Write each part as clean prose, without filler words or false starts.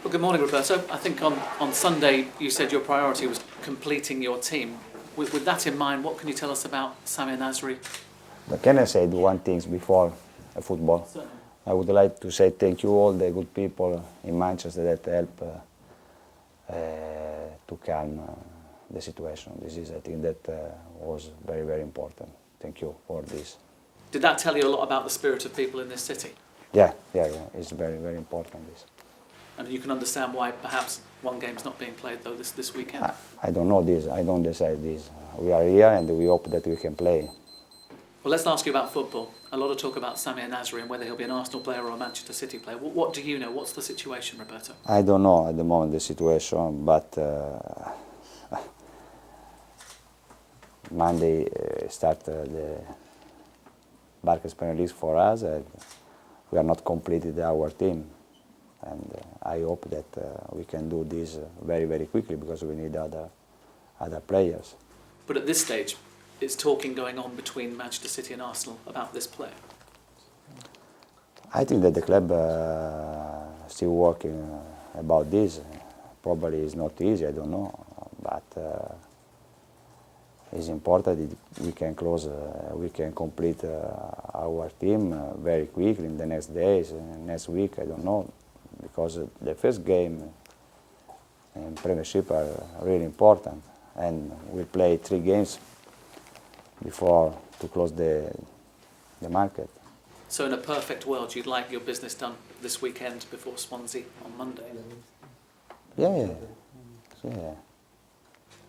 Well, good morning, Roberto. I think on Sunday you said your priority was completing your team. With that in mind, what can you tell us about Samir Nasri? But can I say one thing before football? Certainly. I would like to say thank you all the good people in Manchester that help to calm the situation. This is, I think, that was very, very important. Thank you for this. Did that tell you a lot about the spirit of people in this city? Yeah. It's very, very important. This. And you can understand why perhaps one game's not being played though this weekend. I don't know this. I don't decide this. We are here and we hope that we can play. Well, let's ask you about football. A lot of talk about Samir Nasri and whether he'll be an Arsenal player or a Manchester City player. What do you know? What's the situation, Roberto? I don't know at the moment the situation, but Monday start the Barclays Premier League for us. We are not completed our team, and I hope that we can do this very, very quickly because we need other players. But at this stage, is talking going on between Manchester City and Arsenal about this player? I think that the club still working about this. Probably it's not easy, I don't know, but it's important that we can close, we can complete our team very quickly in the next days, next week, I don't know, because the first game in Premiership are really important, and we play 3 games before to close the market. So in a perfect world, you'd like your business done this weekend before Swansea on Monday? Yeah.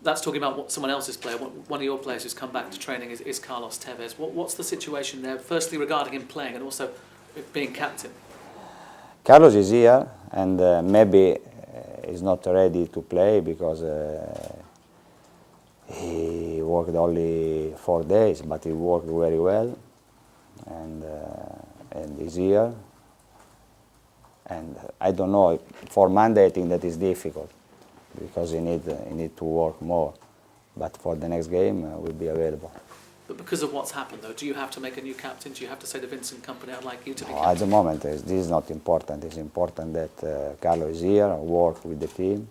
That's talking about someone else's player. One of your players who's come back to training is Carlos Tevez. What's the situation there, firstly regarding him playing and also being captain? Carlos is here and maybe is not ready to play because he worked only 4 days, but he worked very well, and he's here. And I don't know, for Monday I think that is difficult because he need to work more, but for the next game will be available. But because of what's happened though, do you have to make a new captain? Do you have to say to Vincent Kompany, I'd like you to be captain? At the moment this is not important. It's important that Carlos is here, work with the team,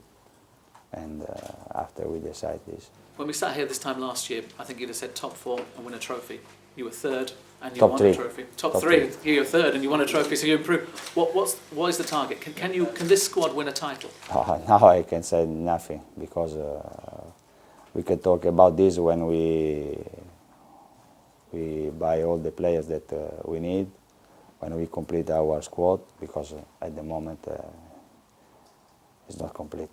and after we decide this. When we sat here this time last year, I think you'd have said top 4 and win a trophy. You were 3rd and you Top won 3. a trophy. Top 3, you're 3rd and you won a trophy, so you improved. What is the target? Can this squad win a title? Now I can say nothing because we can talk about this when we buy all the players that we need, when we complete our squad, because at the moment it's not complete.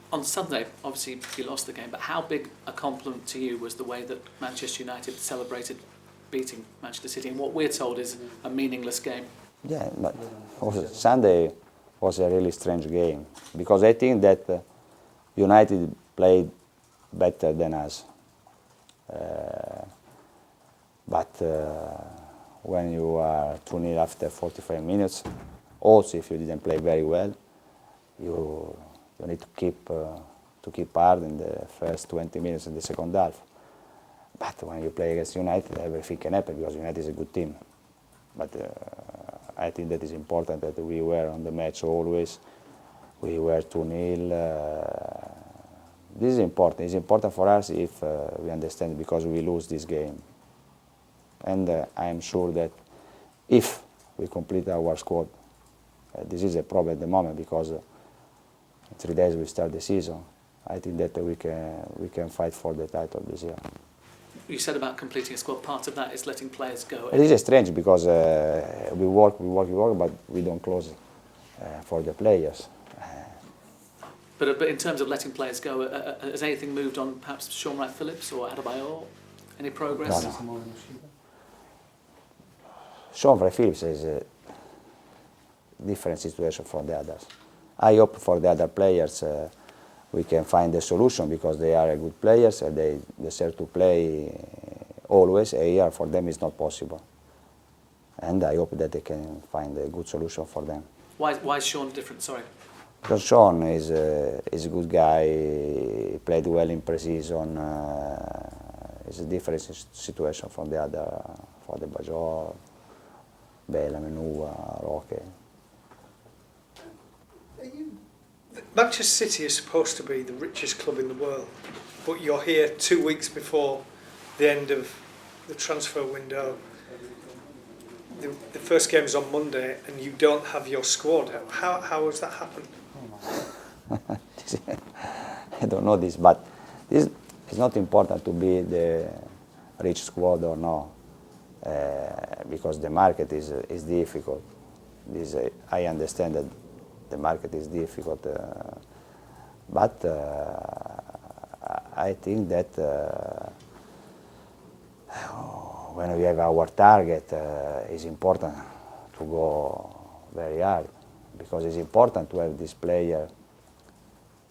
On Sunday, obviously you lost the game, but how big a compliment to you was the way that Manchester United celebrated beating Manchester City in what we're told is a meaningless game? Yeah, but Sunday was a really strange game because I think that United played better than us. But when you are 2-0 after 45 minutes, also if you didn't play very well, you need to keep hard in the first 20 minutes in the second half. But when you play against United, everything can happen because United is a good team. But I think that is important that we were on the match always. We were 2-0. This is important. It's important for us if we understand because we lose this game. And I am sure that if we complete our squad, this is a problem at the moment because in 3 days we start the season. I think that we can fight for the title this year. You said about completing a squad, part of that is letting players go. It is strange because we work, but we don't close for the players. But in terms of letting players go, has anything moved on perhaps Sean Wright-Phillips or Adebayor? Any progress? No. Sean Wright-Phillips is a different situation from the others. I hope for the other players we can find a solution because they are good players and they deserve to play always. A year for them is not possible. And I hope that they can find a good solution for them. Why is Sean different? Sorry. Because Sean is a good guy, he played well in pre-season. It's a different situation from the other, for the Bajor, Bela, Menua, Roque. Are you Manchester City is supposed to be the richest club in the world, but you're here 2 weeks before the end of the transfer window. The first game is on Monday and you don't have your squad. How has that happened? I don't know this, but this is not important to be the rich squad or no, because the market is difficult. I understand that the market is difficult, but I think that when we have our target, it's important to go very hard, because it's important to have this player.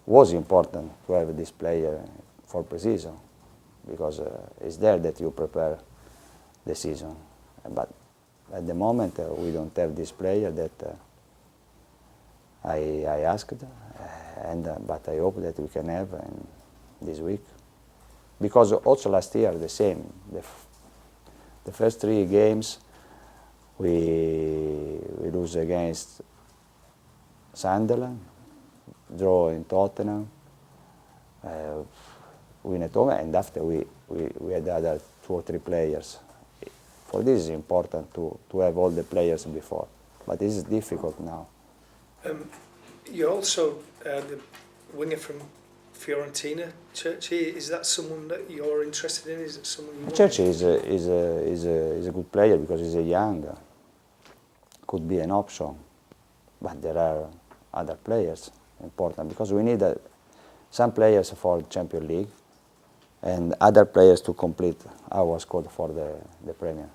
Was important to have this player for pre-season, because it's there that you prepare the season. But at the moment, we don't have this player that I asked, but I hope that we can have this week. Because also last year, the same. The first 3 games, we lose against Sunderland, draw in Tottenham, win at home, and after we had the other 2 or 3 players. For this is important to have all the players before, but this is difficult now. You're also the winger from Fiorentina, Churchy. Is that someone that you're interested in? Is it someone you want? Churchy is a good player because he's a young. Could be an option, but there are other players important, because we need some players for Champions League and other players to complete our squad for the Premier.